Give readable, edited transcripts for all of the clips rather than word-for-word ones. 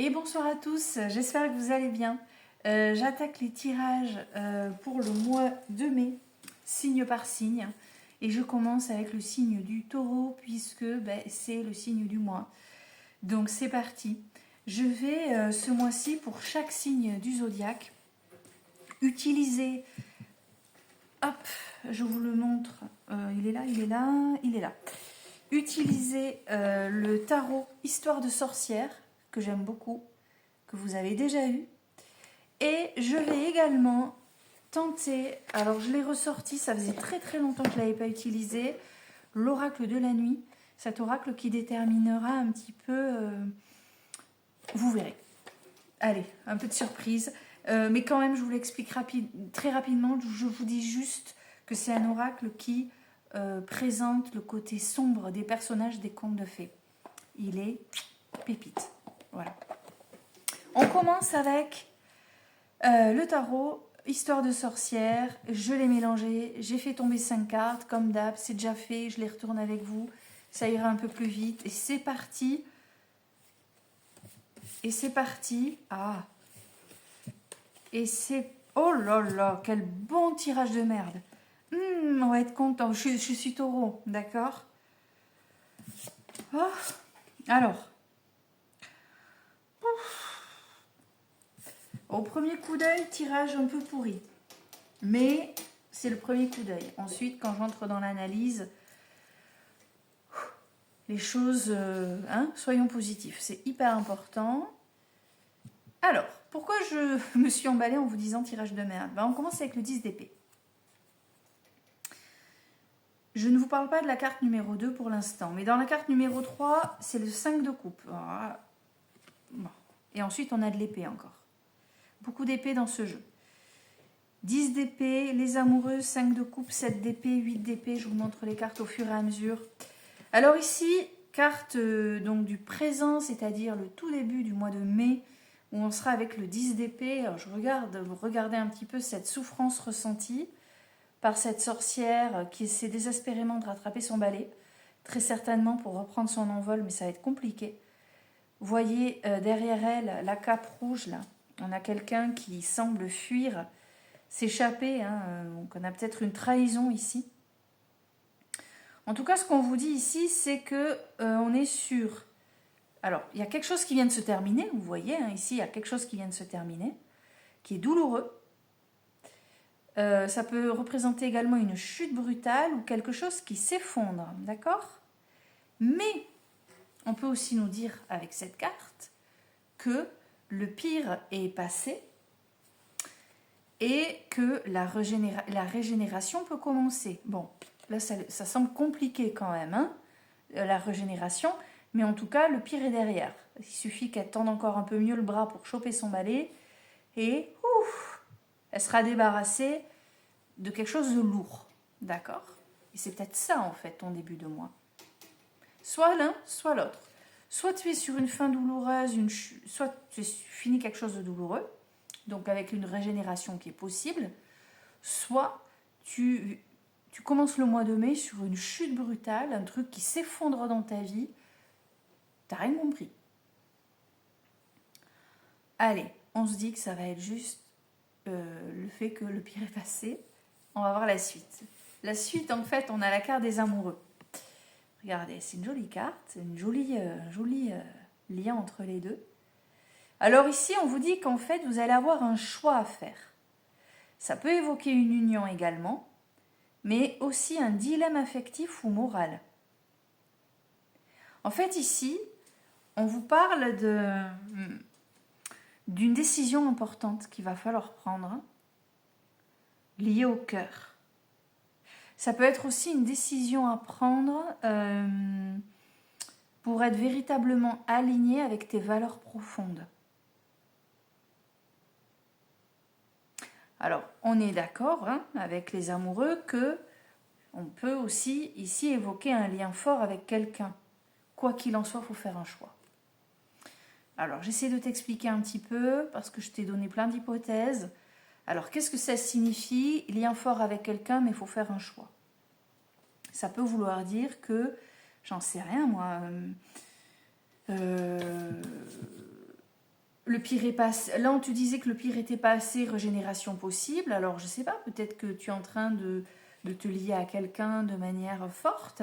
Et bonsoir à tous, j'espère que vous allez bien. J'attaque les tirages pour le mois de mai, signe par signe. Et je commence avec le signe du taureau puisque c'est le signe du mois. Donc c'est parti. Je vais ce mois-ci pour chaque signe du zodiaque utiliser... Hop, je vous le montre. Il est là, il est là, il est là. Utiliser le tarot Histoire de sorcière, que j'aime beaucoup, que vous avez déjà eu. Et je vais également tenter, alors je l'ai ressorti, ça faisait très très longtemps que je ne l'avais pas utilisé, l'oracle de la nuit, cet oracle qui déterminera un petit peu, vous verrez. Allez, un peu de surprise, mais quand même je vous l'explique très rapidement, je vous dis juste que c'est un oracle qui présente le côté sombre des personnages des contes de fées. Il est pépite, voilà. On commence avec le tarot, Histoire de sorcière, je l'ai mélangé, j'ai fait tomber 5 cartes, comme d'hab, c'est déjà fait, je les retourne avec vous, ça ira un peu plus vite, et c'est parti. Et c'est parti. Ah. Et c'est... Oh là là, quel bon tirage de merde. On va être content, je suis taureau, d'accord. Oh. Alors. Au premier coup d'œil, tirage un peu pourri. Mais c'est le premier coup d'œil. Ensuite, quand j'entre dans l'analyse, les choses, soyons positifs. C'est hyper important. Alors, pourquoi je me suis emballée en vous disant tirage de merde? On commence avec le 10 d'épée. Je ne vous parle pas de la carte numéro 2 pour l'instant. Mais dans la carte numéro 3, c'est le 5 de coupe. Voilà. Bon. Et ensuite, on a de l'épée encore. Beaucoup d'épée dans ce jeu. 10 d'épée, les amoureux, 5 de coupe, 7 d'épée, 8 d'épée. Je vous montre les cartes au fur et à mesure. Alors ici, carte donc du présent, c'est-à-dire le tout début du mois de mai, où on sera avec le 10 d'épée. Alors regardez un petit peu cette souffrance ressentie par cette sorcière qui essaie désespérément de rattraper son balai, très certainement pour reprendre son envol, mais ça va être compliqué. Vous voyez derrière elle la cape rouge, là, on a quelqu'un qui semble fuir, s'échapper, donc on a peut-être une trahison ici. En tout cas, ce qu'on vous dit ici, c'est que on est sûr. Alors, il y a quelque chose qui vient de se terminer, vous voyez, ici, il y a quelque chose qui vient de se terminer, qui est douloureux. Ça peut représenter également une chute brutale ou quelque chose qui s'effondre, d'accord? Mais on peut aussi nous dire avec cette carte que le pire est passé et que la régénération peut commencer. Bon, là ça semble compliqué quand même, la régénération, mais en tout cas le pire est derrière. Il suffit qu'elle tende encore un peu mieux le bras pour choper son balai et elle sera débarrassée de quelque chose de lourd, d'accord? Et c'est peut-être ça en fait ton début de mois. Soit l'un, soit l'autre. Soit tu es sur une fin douloureuse, soit tu finis quelque chose de douloureux, donc avec une régénération qui est possible, soit tu commences le mois de mai sur une chute brutale, un truc qui s'effondre dans ta vie. T'as rien compris. Allez, on se dit que ça va être juste le fait que le pire est passé. On va voir la suite. La suite, en fait, on a la carte des amoureux. Regardez, c'est une jolie carte, c'est une jolie lien entre les deux. Alors ici, on vous dit qu'en fait, vous allez avoir un choix à faire. Ça peut évoquer une union également, mais aussi un dilemme affectif ou moral. En fait, ici, on vous parle d'une décision importante qu'il va falloir prendre, liée au cœur. Ça peut être aussi une décision à prendre pour être véritablement aligné avec tes valeurs profondes. Alors, on est d'accord avec les amoureux que on peut aussi ici évoquer un lien fort avec quelqu'un. Quoi qu'il en soit, il faut faire un choix. Alors, j'essaie de t'expliquer un petit peu parce que je t'ai donné plein d'hypothèses. Alors, qu'est-ce que ça signifie? Lien fort avec quelqu'un, mais il faut faire un choix. Ça peut vouloir dire que, j'en sais rien moi, Le pire est passé. Là, on te disait que le pire était passé, régénération possible. Alors, je sais pas, peut-être que tu es en train de te lier à quelqu'un de manière forte.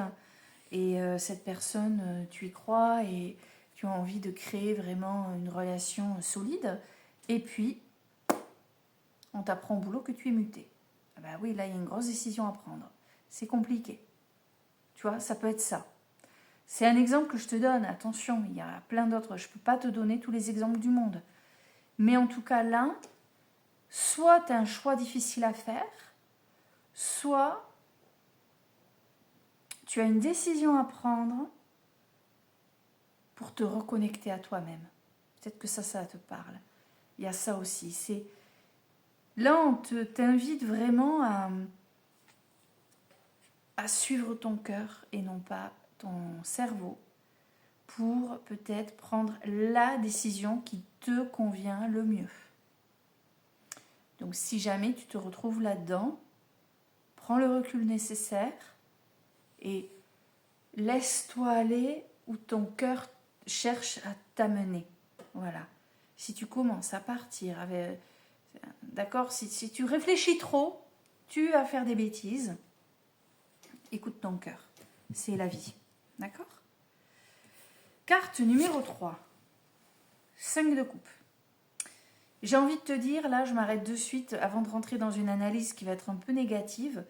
Et cette personne, tu y crois et tu as envie de créer vraiment une relation solide. Et puis, on t'apprend au boulot que tu es muté. Ah bah oui, là, il y a une grosse décision à prendre. C'est compliqué. Tu vois, ça peut être ça. C'est un exemple que je te donne. Attention, il y a plein d'autres. Je ne peux pas te donner tous les exemples du monde. Mais en tout cas, là, soit tu as un choix difficile à faire, soit tu as une décision à prendre pour te reconnecter à toi-même. Peut-être que ça te parle. Il y a ça aussi. Là, on t'invite vraiment à suivre ton cœur et non pas ton cerveau pour peut-être prendre la décision qui te convient le mieux. Donc si jamais tu te retrouves là-dedans, prends le recul nécessaire et laisse-toi aller où ton cœur cherche à t'amener. Voilà. Si tu commences à partir avec... D'accord, si tu réfléchis trop, tu vas faire des bêtises. Écoute ton cœur. C'est la vie. D'accord ? Carte numéro 3. 5 de coupe. J'ai envie de te dire, là, je m'arrête de suite avant de rentrer dans une analyse qui va être un peu négative.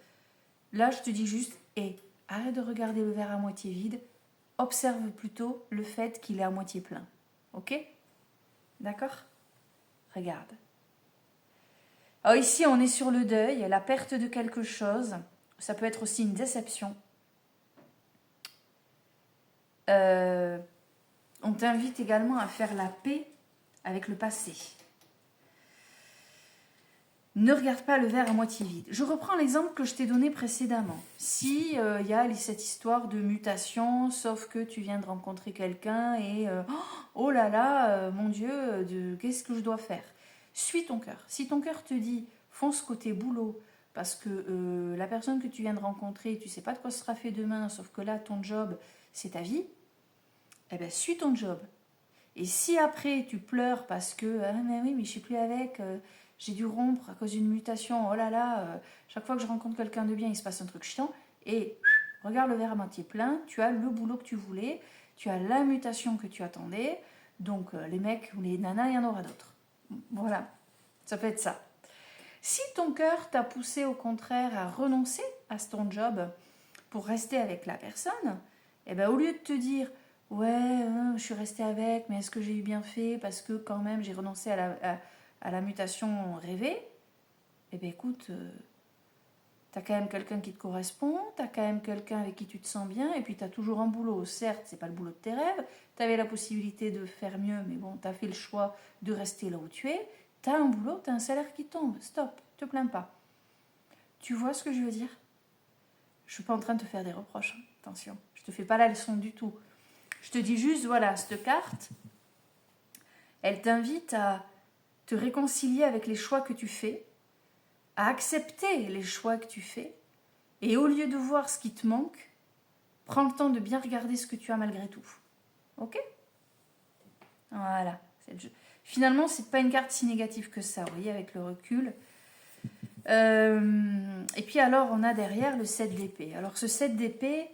Là, je te dis juste, arrête de regarder le verre à moitié vide. Observe plutôt le fait qu'il est à moitié plein. Ok ? D'accord ? Regarde. Alors ici, on est sur le deuil, la perte de quelque chose. Ça peut être aussi une déception. On t'invite également à faire la paix avec le passé. Ne regarde pas le verre à moitié vide. Je reprends l'exemple que je t'ai donné précédemment. Si y a cette histoire de mutation, sauf que tu viens de rencontrer quelqu'un et oh là là, mon Dieu, qu'est-ce que je dois faire ? Suis ton cœur. Si ton cœur te dit fonce côté boulot, parce que la personne que tu viens de rencontrer, tu sais pas de quoi sera fait demain, sauf que là ton job c'est ta vie, eh bien suis ton job. Et si après tu pleures parce que mais oui, mais je suis plus avec, j'ai dû rompre à cause d'une mutation, oh là là, chaque fois que je rencontre quelqu'un de bien, il se passe un truc chiant, et regarde le verre à moitié plein, tu as le boulot que tu voulais, tu as la mutation que tu attendais, donc les mecs ou les nanas, il y en aura d'autres. Voilà, ça peut être ça. Si ton cœur t'a poussé au contraire à renoncer à ton job pour rester avec la personne, eh ben, au lieu de te dire ouais, je suis restée avec, mais est-ce que j'ai eu bien fait parce que quand même j'ai renoncé à la mutation rêvée, eh bien écoute, t'as quand même quelqu'un qui te correspond, t'as quand même quelqu'un avec qui tu te sens bien, et puis t'as toujours un boulot. Certes, c'est pas le boulot de tes rêves, t'avais la possibilité de faire mieux, mais bon, t'as fait le choix de rester là où tu es, t'as un boulot, t'as un salaire qui tombe, stop, te plains pas. Tu vois ce que je veux dire ? Je suis pas en train de te faire des reproches, attention, je te fais pas la leçon du tout. Je te dis juste, voilà, cette carte, elle t'invite à te réconcilier avec les choix que tu fais, à accepter les choix que tu fais, et au lieu de voir ce qui te manque, prends le temps de bien regarder ce que tu as malgré tout. Ok ? Voilà. Finalement, c'est pas une carte si négative que ça, vous voyez, avec le recul. Et puis alors, on a derrière le 7 d'épée. Alors ce 7 d'épée,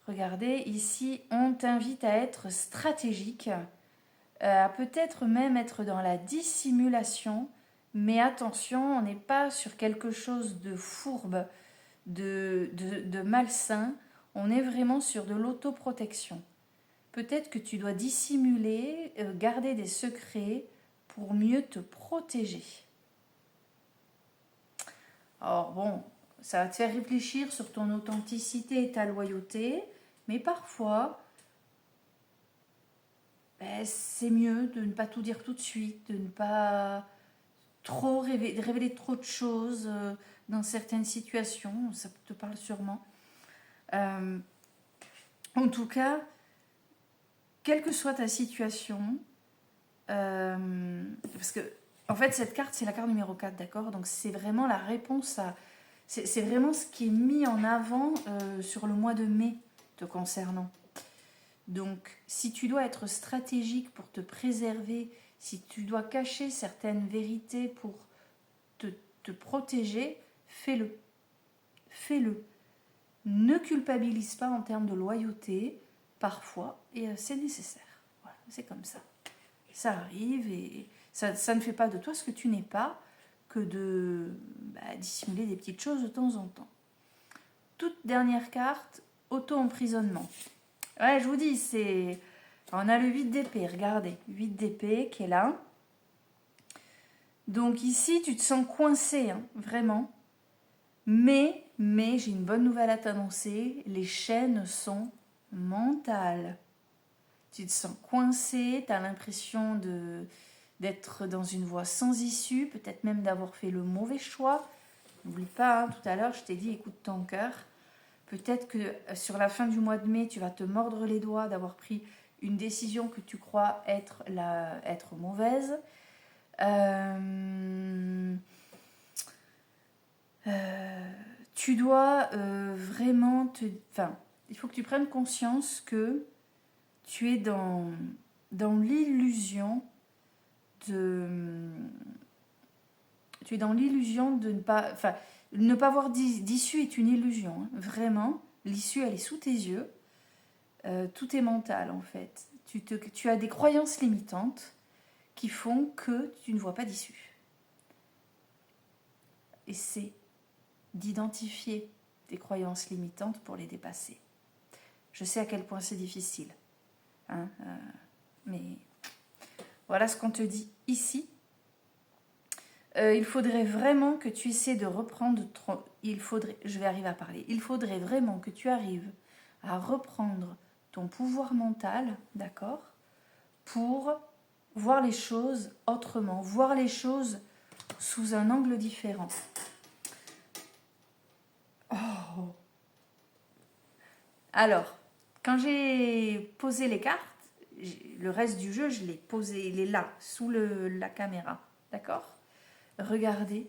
regardez, ici, on t'invite à être stratégique, à peut-être même être dans la dissimulation, mais attention, on n'est pas sur quelque chose de fourbe, de malsain, on est vraiment sur de l'autoprotection. Peut-être que tu dois dissimuler, garder des secrets pour mieux te protéger. Alors bon, ça va te faire réfléchir sur ton authenticité et ta loyauté, mais parfois, c'est mieux de ne pas tout dire tout de suite, de ne pas trop révéler trop de choses dans certaines situations, ça te parle sûrement. En tout cas, quelle que soit ta situation, parce que en fait cette carte c'est la carte numéro 4, d'accord, donc c'est vraiment la réponse à... C'est vraiment ce qui est mis en avant sur le mois de mai te concernant. Donc si tu dois être stratégique pour te préserver, Si tu dois cacher certaines vérités pour te protéger, fais-le. Fais-le. Ne culpabilise pas en termes de loyauté, parfois, et c'est nécessaire. Voilà, c'est comme ça. Ça arrive et ça ne fait pas de toi ce que tu n'es pas que de dissimuler des petites choses de temps en temps. Toute dernière carte, auto-emprisonnement. Ouais, je vous dis, c'est... On a le 8 d'épée, regardez. 8 d'épée qui est là. Donc ici, tu te sens coincé, hein, vraiment. Mais j'ai une bonne nouvelle à t'annoncer. Les chaînes sont mentales. Tu te sens coincé, tu as l'impression d'être dans une voie sans issue, peut-être même d'avoir fait le mauvais choix. N'oublie pas, hein, tout à l'heure, je t'ai dit, écoute ton cœur. Peut-être que sur la fin du mois de mai, tu vas te mordre les doigts d'avoir pris une décision que tu crois être mauvaise. Tu dois vraiment il faut que tu prennes conscience que tu es dans l'illusion de ne pas avoir d'issue est une illusion, hein. Vraiment, l'issue elle est sous tes yeux. Tout est mental en fait. Tu as des croyances limitantes qui font que tu ne vois pas d'issue. Et c'est d'identifier tes croyances limitantes pour les dépasser. Je sais à quel point c'est difficile, hein, mais voilà ce qu'on te dit ici. Il faudrait vraiment que tu essaies de reprendre... je vais arriver à parler. Il faudrait vraiment que tu arrives à reprendre ton pouvoir mental, d'accord, pour voir les choses autrement, voir les choses sous un angle différent. Oh. Alors, quand j'ai posé les cartes, le reste du jeu, je l'ai posé, il est là, sous la caméra, d'accord ? Regardez.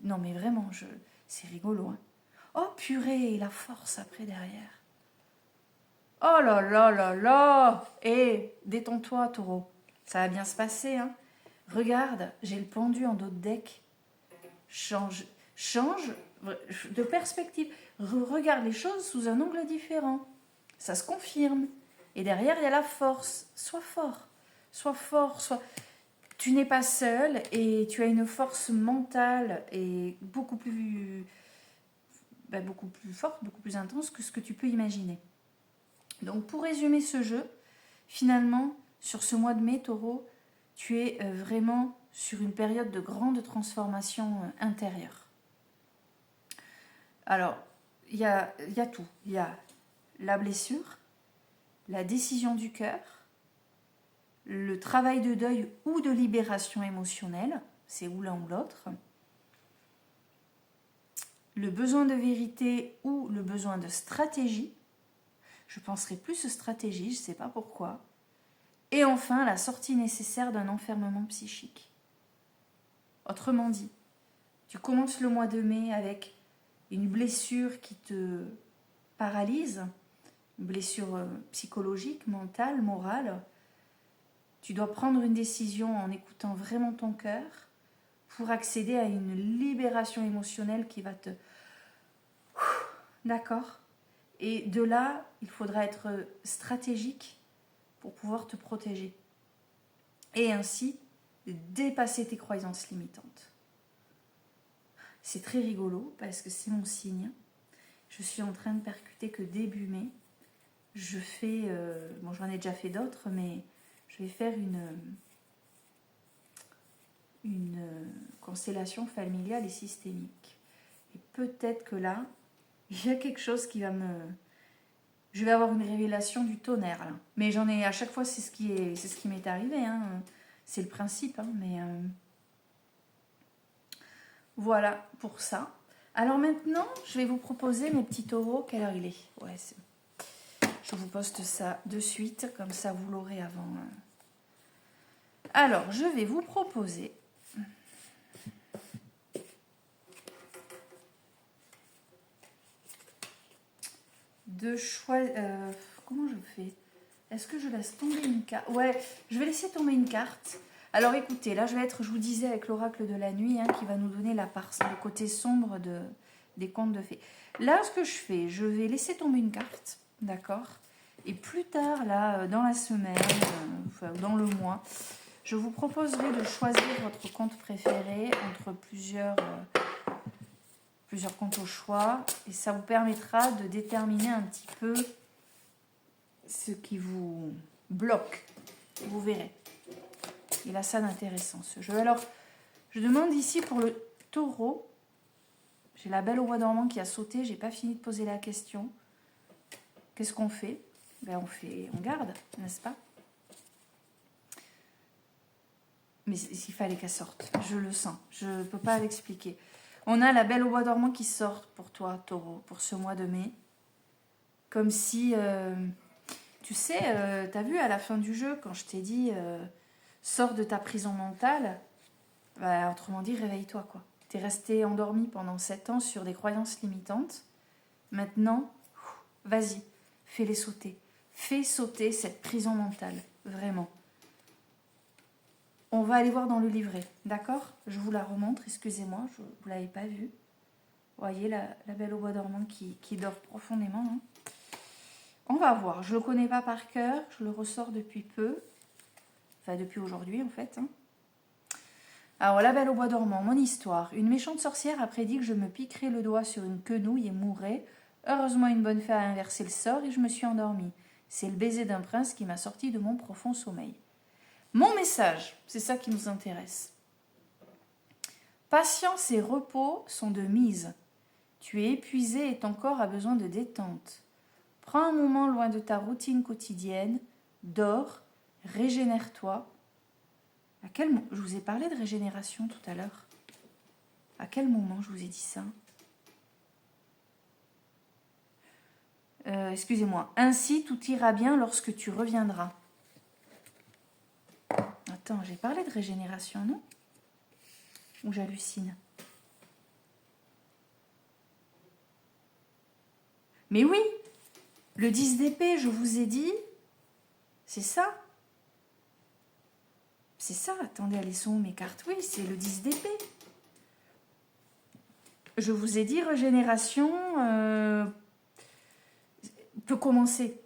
Non mais vraiment, c'est rigolo, hein. Oh purée, la force après derrière. Oh là là là là. Détends-toi, taureau. Ça va bien se passer, hein. Regarde, j'ai le pendu en dos de deck. Change de perspective. Regarde les choses sous un angle différent. Ça se confirme. Et derrière, il y a la force. Sois fort. Sois fort, tu n'es pas seul et tu as une force mentale et beaucoup plus forte, beaucoup plus intense que ce que tu peux imaginer. Donc pour résumer ce jeu, finalement, sur ce mois de mai, taureau, tu es vraiment sur une période de grande transformation intérieure. Alors, il y a tout. Il y a la blessure, la décision du cœur, le travail de deuil ou de libération émotionnelle, c'est ou l'un ou l'autre, le besoin de vérité ou le besoin de stratégie, je penserais plus stratégie, je ne sais pas pourquoi, et enfin la sortie nécessaire d'un enfermement psychique. Autrement dit, tu commences le mois de mai avec une blessure qui te paralyse, une blessure psychologique, mentale, morale. Tu dois prendre une décision en écoutant vraiment ton cœur pour accéder à une libération émotionnelle qui va te... D'accord ? Et de là, il faudra être stratégique pour pouvoir te protéger. Et ainsi, dépasser tes croyances limitantes. C'est très rigolo parce que c'est mon signe. Je suis en train de percuter que début mai. Je fais... j'en ai déjà fait d'autres, mais je vais faire une constellation familiale et systémique. Et peut-être que là, il y a quelque chose qui va me... Je vais avoir une révélation du tonnerre, là. Mais j'en ai... À chaque fois, c'est ce qui m'est arrivé, hein. C'est le principe, hein, mais... Voilà pour ça. Alors maintenant, je vais vous proposer mes petits taureaux. Quelle heure il est ? Ouais, je vous poste ça de suite, comme ça vous l'aurez avant. Alors, je vais vous proposer de choisir... comment je fais ? Est-ce que je laisse tomber une carte ? Ouais, je vais laisser tomber une carte. Alors écoutez, là je vais être, je vous disais, avec l'oracle de la nuit, hein, qui va nous donner le côté sombre des contes de fées. Là, ce que je fais, je vais laisser tomber une carte, d'accord? Et plus tard, là, dans la semaine, enfin, dans le mois, je vous proposerai de choisir votre conte préféré entre plusieurs contes au choix. Et ça vous permettra de déterminer un petit peu ce qui vous bloque. Vous verrez. Il a ça d'intéressant, ce jeu. Alors, je demande ici pour le taureau. J'ai la belle au bois dormant qui a sauté. J'ai pas fini de poser la question. Qu'est-ce qu'on fait? Ben, on garde, n'est-ce pas? Mais s'il fallait qu'elle sorte, je le sens. Je ne peux pas l'expliquer. On a la belle au bois dormant qui sort pour toi, taureau, pour ce mois de mai. Comme si, tu sais, t'as vu à la fin du jeu, quand je t'ai dit, sors de ta prison mentale, bah, autrement dit, réveille-toi, quoi. T'es resté endormi pendant 7 ans sur des croyances limitantes. Maintenant, vas-y, fais-les sauter. Fais sauter cette prison mentale, vraiment. On va aller voir dans le livret, d'accord? Je vous la remontre, excusez-moi, vous ne l'avez pas vue. Vous voyez la belle au bois dormant qui dort profondément. Hein. On va voir, je ne le connais pas par cœur, je le ressors depuis peu. Enfin, depuis aujourd'hui, en fait. Hein. Alors, la belle au bois dormant, mon histoire. Une méchante sorcière a prédit que je me piquerais le doigt sur une quenouille et mourrais. Heureusement, une bonne fée a inversé le sort et je me suis endormie. C'est le baiser d'un prince qui m'a sorti de mon profond sommeil. Mon message, c'est ça qui nous intéresse. Patience et repos sont de mise. Tu es épuisé et ton corps a besoin de détente. Prends un moment loin de ta routine quotidienne, dors, régénère-toi. Je vous ai parlé de régénération tout à l'heure. À quel moment je vous ai dit ça? Excusez-moi. Ainsi, tout ira bien lorsque tu reviendras. Attends, j'ai parlé de régénération, non? Ou j'hallucine? Mais oui, le 10 d'épée, je vous ai dit, c'est ça. C'est ça, attendez, elles sont où mes cartes? Oui, c'est le 10 d'épée. Je vous ai dit, régénération peut commencer.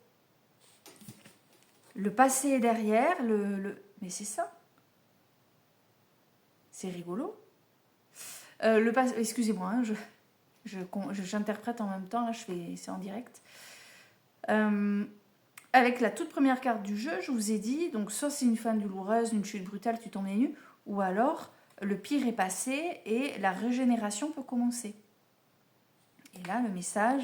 Le passé est derrière, mais c'est ça. C'est rigolo. Excusez-moi, hein, j'interprète en même temps, là, c'est en direct. Avec la toute première carte du jeu, je vous ai dit, donc soit c'est une fin douloureuse, une chute brutale, tu tombes nu, ou alors le pire est passé et la régénération peut commencer. Et là, le message,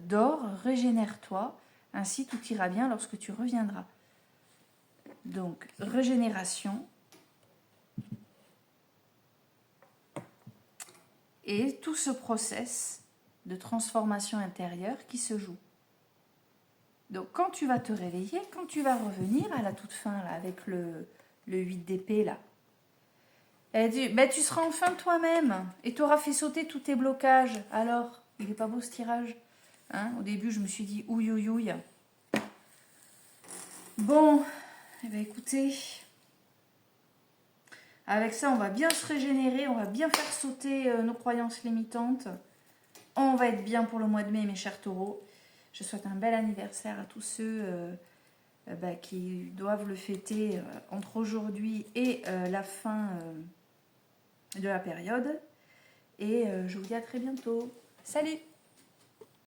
dors, régénère-toi, ainsi tout ira bien lorsque tu reviendras. Donc, régénération. Et tout ce process de transformation intérieure qui se joue. Donc, quand tu vas te réveiller, quand tu vas revenir à la toute fin, là, avec le 8 d'épée, là, tu seras enfin toi-même et tu auras fait sauter tous tes blocages. Alors, il n'est pas beau ce tirage, hein? Au début, je me suis dit ouïe, ouïe, ouïe. Bon, eh bien, écoutez, avec ça, on va bien se régénérer, on va bien faire sauter nos croyances limitantes. On va être bien pour le mois de mai, mes chers taureaux. Je souhaite un bel anniversaire à tous ceux qui doivent le fêter entre aujourd'hui et la fin de la période. Et je vous dis à très bientôt. Salut!